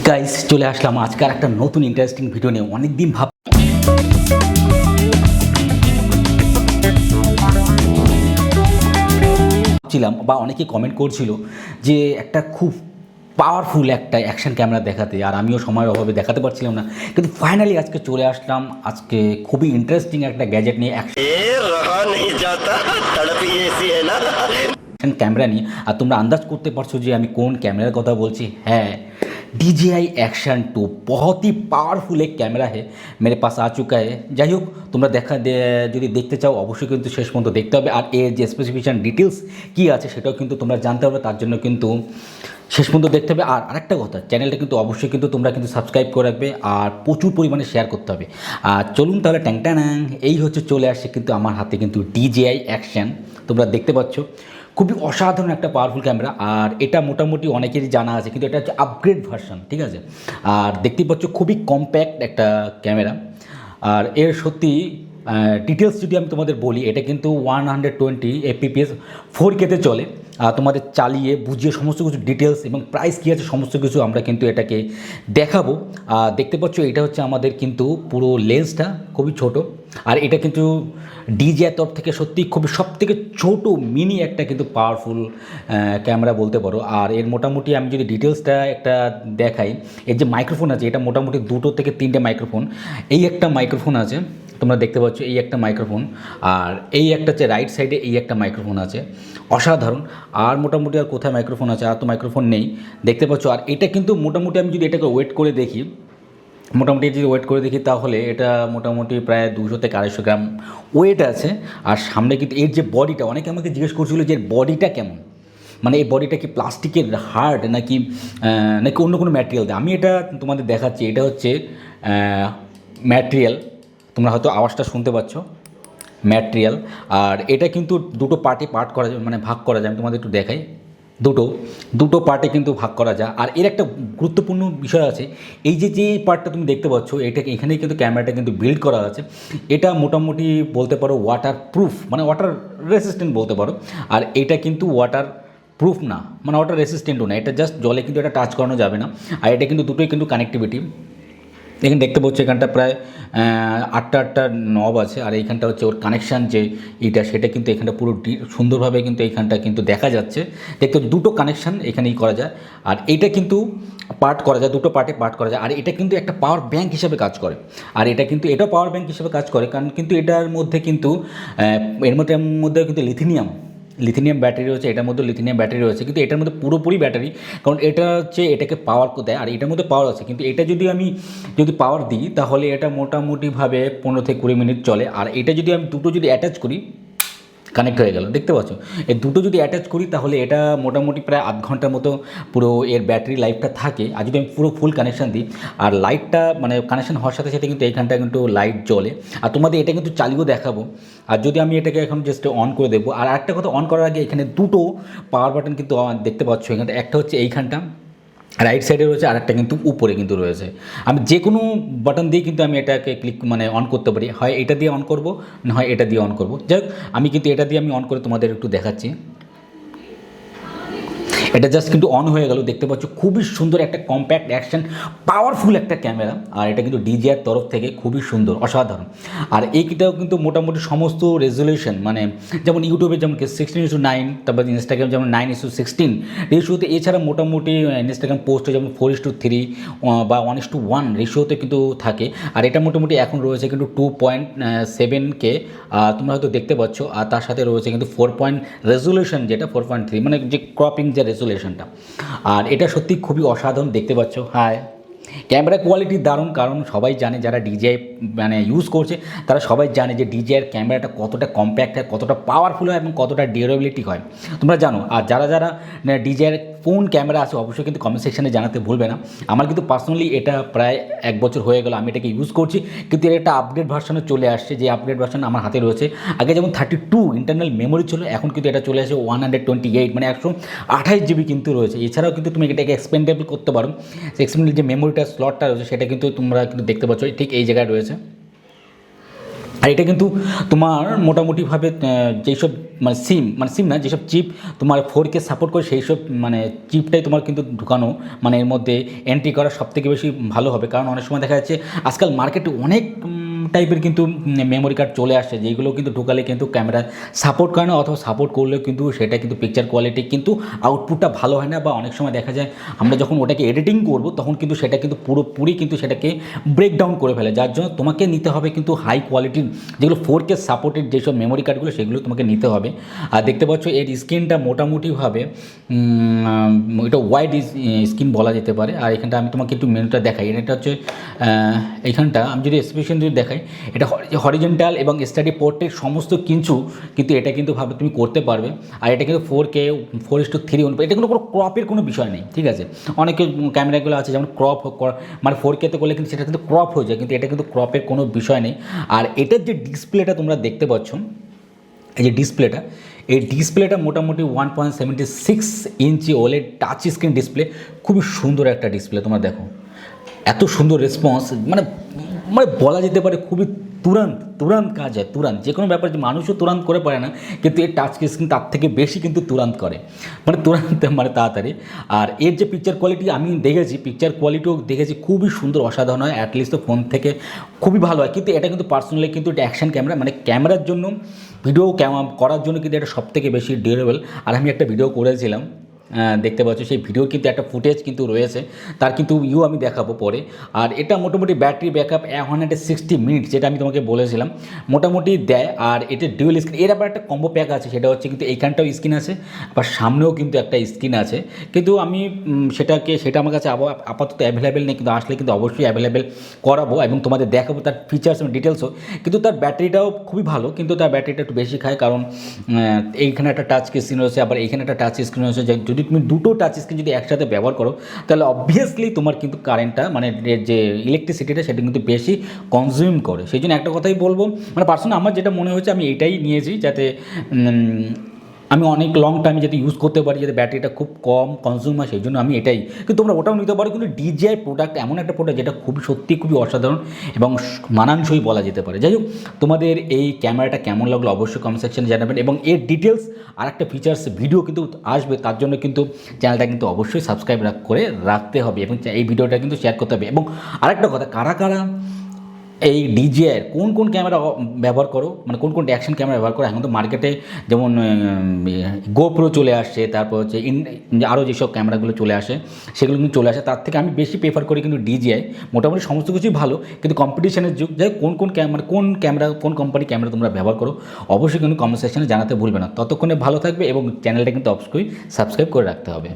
Guys চলে আসলাম আজকাল একটা নতুন ইন্টারেস্টিং ভিডিও নিয়ে। অনেকদিন ভাবছিলাম বা অনেকে কমেন্ট করছিল যে একটা খুব পাওয়ারফুল একটা অ্যাকশন ক্যামেরা দেখাতে, আর আমিও সময়ের অভাবে দেখাতে পারছিলাম না, কিন্তু ফাইনালি আজকে চলে আসলাম আজকে খুবই ইন্টারেস্টিং একটা গ্যাজেট নিয়ে, অ্যাকশন ক্যামেরা নিয়ে। আর তোমরা আন্দাজ করতে পারছো যে আমি কোন ক্যামেরার কথা বলছি। হ্যাঁ, DJI Action 2 बहुत ही पावरफुल एक कैमरा है, मेरे पास आ चुका है। যাই হোক, তোমরা যদি দেখতে চাও অবশ্যই কিন্তু শেষ পর্যন্ত দেখতে হবে, আর এর যে স্পেসিফিকেশন ডিটেলস কী আছে সেটাও কিন্তু তোমরা জানতে হবে, তার জন্য কিন্তু শেষ পর্যন্ত দেখতে হবে। আর আরেকটা কথা, চ্যানেলটা কিন্তু অবশ্যই কিন্তু তোমরা কিন্তু সাবস্ক্রাইব করে রাখবে আর প্রচুর পরিমাণে শেয়ার করতে হবে। আর চলুন তাহলে ট্যাং ট্যাং, এই হচ্ছে চলে আসছে কিন্তু আমার হাতে কিন্তু DJI Action, তোমরা দেখতে পাচ্ছ। খুবই অসাধারণ একটা পাওয়ারফুল ক্যামেরা, আর এটা মোটামুটি অনেকেরই জানা আছে, কিন্তু এটা হচ্ছে আপগ্রেড ভার্সন, ঠিক আছে। আর দেখতেই পাচ্ছ খুবই কম্প্যাক্ট একটা ক্যামেরা, আর এর সত্যি ডিটেলস যদি আমি তোমাদের বলি, এটা কিন্তু 120 fps 4K-তে চলে। তোমাদের চালিয়ে বুঝিয়ে সমস্ত কিছু ডিটেলস এবং প্রাইস কী আছে সমস্ত কিছু আমরা কিন্তু এটাকে দেখাবো। দেখতে পাচ্ছ এটা হচ্ছে আমাদের কিন্তু পুরো লেন্সটা খুবই ছোট, আর এটা কিন্তু DJI তরফ থেকে সত্যি খুবই সব থেকে ছোটো মিনি একটা কিন্তু পাওয়ারফুল ক্যামেরা বলতে পারো। আর এর মোটামুটি আমি যদি ডিটেলসটা একটা দেখাই, এর যে মাইক্রোফোন আছে এটা মোটামুটি 2 থেকে 3টে মাইক্রোফোন, এই একটা মাইক্রোফোন আছে তোমরা দেখতে পাচ্ছ, এই একটা মাইক্রোফোন, আর এই একটা হচ্ছে রাইট সাইডে এই একটা মাইক্রোফোন আছে, অসাধারণ। আর মোটামুটি আর কোথায় মাইক্রোফোন আছে, আর তো মাইক্রোফোন নেই, দেখতে পাচ্ছ। আর এটা কিন্তু মোটামুটি আমি যদি এটাকে ওয়েট করে দেখি, তাহলে এটা মোটামুটি প্রায় 200 থেকে 250 গ্রাম ওয়েট আছে। আর সামনে কিন্তু এর যে বডিটা, অনেকে আমাকে জিজ্ঞেস করছিল যে এর বডিটা কেমন, মানে এই বডিটা কি প্লাস্টিকের হার্ড নাকি নাকি অন্য কোনো ম্যাটেরিয়াল দেয়। আমি এটা তোমাদের দেখাচ্ছি, এটা হচ্ছে ম্যাটেরিয়াল, তোমরা হয়তো আওয়াজটা শুনতে পাচ্ছ, ম্যাটেরিয়াল। আর এটা কিন্তু দুটো পার্ট করা যায়, মানে ভাগ করা যায়। আমি তোমাদের একটু দেখাই, দুটো পার্টে কিন্তু ভাগ করা যায়। আর এর একটা গুরুত্বপূর্ণ বিষয় আছে, এই যে পার্টটা তুমি দেখতে পাচ্ছ, এটাকে এখানেই কিন্তু ক্যামেরাটা কিন্তু বিল্ড করা আছে। এটা মোটামুটি বলতে পারো ওয়াটার প্রুফ, মানে ওয়াটার রেসিস্ট্যান্ট বলতে পারো। আর এটা কিন্তু ওয়াটার প্রুফ না, মানে ওয়াটার রেসিস্ট্যান্টও না, এটা জাস্ট জলে কিন্তু এটা টাচ করানো যাবে না। আর এটা কিন্তু দুটোই কিন্তু কানেক্টিভিটি। এখানে দেখতে পাচ্ছ এখানটা প্রায় 8টা নব আছে, আর এইখানটা হচ্ছে ওর কানেকশান যে এইটা, সেটা কিন্তু এখানটা পুরো সুন্দরভাবে কিন্তু এইখানটা কিন্তু দেখা যাচ্ছে। দেখতে দুটো কানেকশান এখানেই করা যায়, আর এইটা কিন্তু পার্ট করা যায়, দুটো পার্টে পার্ট করা যায়। আর এটা কিন্তু একটা পাওয়ার ব্যাঙ্ক হিসেবে কাজ করে, আর এটা কিন্তু এটাও পাওয়ার ব্যাঙ্ক হিসেবে কাজ করে, কারণ কিন্তু এটার মধ্যে কিন্তু এর মধ্যে কিন্তু লিথিনিয়াম ব্যাটারি রয়েছে, এটার মধ্যে লিথিনিয়াম ব্যাটারি রয়েছে, কিন্তু এটার মধ্যে পুরোপুরি ব্যাটারি, কারণ এটা হচ্ছে এটাকে পাওয়ার দেয়। আর এটার মধ্যে পাওয়ার আছে, কিন্তু এটা যদি পাওয়ার দিই তাহলে এটা মোটামুটিভাবে 15 থেকে 20 মিনিট চলে। আর এটা যদি আমি দুটো যদি অ্যাটাচ করি, কানেক্ট হয়ে গেল, দেখতে পাচ্ছ। এই দুটো যদি অ্যাটাচ করি তাহলে এটা মোটামুটি প্রায় আধ ঘন্টার মতো পুরো এর ব্যাটারি লাইফটা থাকে। আর যদি আমি পুরো ফুল কানেকশান দিই, আর লাইটটা মানে কানেকশান হওয়ার সাথে সাথে কিন্তু এইখানটা কিন্তু লাইট জ্বলে। আর তোমাদের এটা কিন্তু চালিয়েও দেখাবো। আর যদি আমি এটাকে এখন জাস্ট অন করে দেবো, আর একটা কথা, অন করার আগে এখানে দুটো পাওয়ার বাটন কিন্তু দেখতে পাচ্ছ এখানটা, একটা হচ্ছে এইখানটা রাইট সাইডে রয়েছে, আর একটা কিন্তু উপরে কিন্তু রয়েছে। আমি যে কোনো বাটন দিয়ে কিন্তু আমি এটাকে মানে অন করতে পারি, হয় এটা দিয়ে অন করব, না হয় এটা দিয়ে অন করব। যাই হোক, আমি কিন্তু এটা দিয়ে আমি অন করে তোমাদের একটু দেখাচ্ছি। এটা জাস্ট কিন্তু অন হয়ে গেল, দেখতে পাচ্ছ। খুবই সুন্দর একটা কম্প্যাক্ট অ্যাকশন পাওয়ারফুল একটা ক্যামেরা, আর এটা কিন্তু DJI তরফ থেকে খুবই সুন্দর, অসাধারণ। আর এইটাও কিন্তু মোটামুটি সমস্ত রেজলিউশন, মানে যেমন ইউটিউবে যেমন 16:9, তারপর ইনস্টাগ্রাম যেমন 9:16 রেশিওতে, এছাড়া মোটামুটি ইনস্টাগ্রাম পোস্টে যেমন 4:3 বা 1:1 রেশিওতে কিন্তু থাকে। আর এটা মোটামুটি এখন রয়েছে কিন্তু 2.7K, তোমরা হয়তো দেখতে পাচ্ছ। আর তার সাথে রয়েছে কিন্তু 4 পয়েন্ট রেজলিউশন, যেটা 4.3, মানে যে ক্রপিং যে রেজুলেশনটা। আর এটা সত্যি খুবই অসাধারণ, দেখতে পাচ্ছ। হ্যাঁ, ক্যামেরা কোয়ালিটি দারুণ, কারণ সবাই জানে যারা DJI মানে ইউজ করছে তারা সবাই জানে যে DJI-এর ক্যামেরাটা কতটা কম্প্যাক্ট হয়, কতটা পাওয়ারফুল হয় এবং কতটা ডিউরেবিলিটি হয়, তোমরা জানো। আর যারা DJI-এর কোন ক্যামেরা আছে অবশ্যই কিন্তু কমেন্ট সেকশানে জানাতে ভুলবে না। আমার কিন্তু পার্সোনালি এটা প্রায় 1 বছর হয়ে গেল আমি এটাকে ইউজ করছি, কিন্তু এর একটা আপগ্রেড ভার্সনে চলে আসছে, যে আপগ্রেড ভার্সন আমার হাতে রয়েছে। আগে যেমন 32 ইন্টারনাল মেমোরি ছিল, এখন কিন্তু এটা চলে আসে 128, মানে 128 GB কিন্তু রয়েছে। এছাড়াও কিন্তু তুমি এটাকে এক্সপেন্ডেবল করতে পারো, এক্সপেন্ডেবল যে মেমোরিটা স্লটটা রয়েছে সেটা কিন্তু তোমরা কিন্তু দেখতে পাচ্ছ ঠিক এই জায়গায় রয়েছে। আর এটা কিন্তু তোমার মোটামুটিভাবে যেসব সিম না, যেসব চিপ তোমার 4K সাপোর্ট করে সেই সব চিপটাই তোমার কিন্তু ঢুকানো, এর মধ্যে এন্ট্রি করা সবথেকে বেশি ভালো হবে। কারণ অনেক সময় দেখা যাচ্ছে আজকাল মার্কেটে অনেক টাইপের কিন্তু মেমোরি কার্ড চলে আসছে, যেগুলো কিন্তু ঢুকালে কিন্তু ক্যামেরা সাপোর্ট করে না, অথবা সাপোর্ট করলেও কিন্তু সেটা কিন্তু পিকচার কোয়ালিটি কিন্তু আউটপুটটা ভালো হয় না, বা অনেক সময় দেখা যায় আমরা যখন ওটাকে এডিটিং করব তখন কিন্তু সেটা কিন্তু পুরোপুরি কিন্তু সেটাকে ব্রেকডাউন করে ফেলে। যার জন্য তোমাকে নিতে হবে কিন্তু হাই কোয়ালিটির যেগুলো 4K সাপোর্টেড যেসব মেমোরি কার্ডগুলো সেগুলো তোমাকে নিতে হবে। আর দেখতে পাচ্ছ এর স্ক্রিনটা মোটামুটিভাবে এটা ওয়াইড স্ক্রিন বলা যেতে পারে। আর এখানটা আমি তোমাকে একটু মেনুটা দেখাই। এটা হচ্ছে এইখানটা আমি যদি স্পেশাল যদি দেখাই, এটা হরিজেন্টাল এবং স্টাডি পোর্ট্রেট সমস্ত কিছু কিন্তু এটা কিন্তু ভাবে তুমি করতে পারবে। আর এটা কিন্তু 4K 4:3 এটা কোনো ক্রপের কোনো বিষয় নেই, ঠিক আছে। অনেকে ক্যামেরাগুলো আছে যেমন ক্রপ 4K-তে করলে কিন্তু সেটা কিন্তু ক্রপ হয়ে যায়, কিন্তু এটা কিন্তু ক্রপের কোনো বিষয় নেই। আর এটার যে ডিসপ্লেটা তোমরা দেখতে পাচ্ছ, এই যে ডিসপ্লেটা, এই ডিসপ্লেটা মোটামুটি 1.76 ইঞ্চি ওলেড টাচ স্ক্রিন ডিসপ্লে, খুবই সুন্দর একটা ডিসপ্লে। তোমরা দেখো এত সুন্দর রেসপন্স, মানে বলা যেতে পারে খুবই তুরান্ত কাজ হয়। যে কোনো ব্যাপার যে মানুষও তুরান্ত করে পারে না, কিন্তু এর টাচ স্ক্রিন তার থেকে বেশি কিন্তু তুরান্ত করে, তাড়াতাড়ি। আর এর যে পিকচার কোয়ালিটি আমি দেখেছি, পিকচার কোয়ালিটিও দেখেছি খুবই সুন্দর, অসাধারণ হয়। অ্যাটলিস্ট তো ফোন থেকে খুবই ভালো হয়। কিন্তু এটা কিন্তু পার্সোনালি কিন্তু এটা অ্যাকশন ক্যামেরা, ক্যামেরার জন্য ভিডিও করার জন্য কিন্তু এটা সবথেকে বেশি ডিউরেবল। আর আমি একটা ভিডিও করেছিলাম, দেখতে পাচ্ছ সেই ভিডিওর কিন্তু একটা ফুটেজ কিন্তু রয়েছে, তার কিন্তু আমি দেখাবো পরে। আর এটা মোটামুটি ব্যাটারি ব্যাকআপ 160 মিনিট, যেটা আমি তোমাকে বলেছিলাম মোটামুটি দেয়। আর এটা ডুয়েল স্ক্রিন, এর আবার একটা কম্বো প্যাক আছে, সেটা হচ্ছে কিন্তু এইখানটাও স্ক্রিন আছে, আবার সামনেও কিন্তু একটা স্ক্রিন আছে। কিন্তু আমি সেটা আমার কাছে আপাতত অ্যাভেলেবেল নেই, কিন্তু আসলে কিন্তু অবশ্যই অ্যাভেলেবেল করাবো এবং তোমাদের দেখাবো তার ফিচার্স এবং ডিটেলসও। কিন্তু তার ব্যাটারিটাও খুবই ভালো, কিন্তু তার ব্যাটারিটা একটু বেশি খায়, কারণ এইখানে একটা টাচ স্ক্রিন রয়েছে, আবার এইখানে একটা টাচ স্ক্রিন রয়েছে। যদি তুমি দুটো টাচ স্ক্রিন যদি একসাথে ব্যবহার করো, তাহলে অবভিয়াসলি তোমার কিন্তু কারেন্টটা যে ইলেকট্রিসিটিটা সেটা কিন্তু বেশি কনজিউম করে। সেই জন্য একটা কথাই বলবো, পার্সোনালি আমার যেটা মনে হচ্ছে আমি এটাই নিয়েছি, যাতে আমি অনেক লং টাইমে যাতে ইউজ করতে পারি, যাতে ব্যাটারিটা খুব কম কনজিউম হয়, সেই জন্য আমি এটাই। কিন্তু তোমরা ওটাও নিতে পারো, কিন্তু DJI প্রোডাক্ট এমন একটা প্রোডাক্ট যেটা খুবই অসাধারণ এবং মানানসই বলা যেতে পারে। যাই হোক, তোমাদের এই ক্যামেরাটা কেমন লাগলো অবশ্যই কমেন্ট সেকশনে জানাবেন, এবং এর ডিটেলস আর একটা ফিচার্স ভিডিও কিন্তু আসবে, তার জন্য কিন্তু চ্যানেলটা কিন্তু অবশ্যই সাবস্ক্রাইব করে রাখতে হবে, এবং এই ভিডিওটা কিন্তু শেয়ার করতে হবে। এবং আরেকটা কথা, কারা এই DJI কোন ক্যামেরা ব্যবহার করো, কোন অ্যাকশন ক্যামেরা ব্যবহার করো। এখন তো মার্কেটে যেমন গোপ্রো চলে আসছে, তারপর হচ্ছে আরও যেসব ক্যামেরাগুলো চলে আসে সেগুলো কিন্তু চলে আসে, তার থেকে আমি বেশি প্রেফার করি কিন্তু DJI। মোটামুটি সমস্ত কিছুই ভালো, কিন্তু কম্পিটিশনের যুগ, যাই কোন কোম্পানি ক্যামেরা তোমরা ব্যবহার করো অবশ্যই কিন্তু কমেন্ট সেকশনে জানাতে ভুলবে না। ততক্ষণে ভালো থাকবে এবং চ্যানেলটা কিন্তু অবশ্যই সাবস্ক্রাইব করে রাখতে হবে।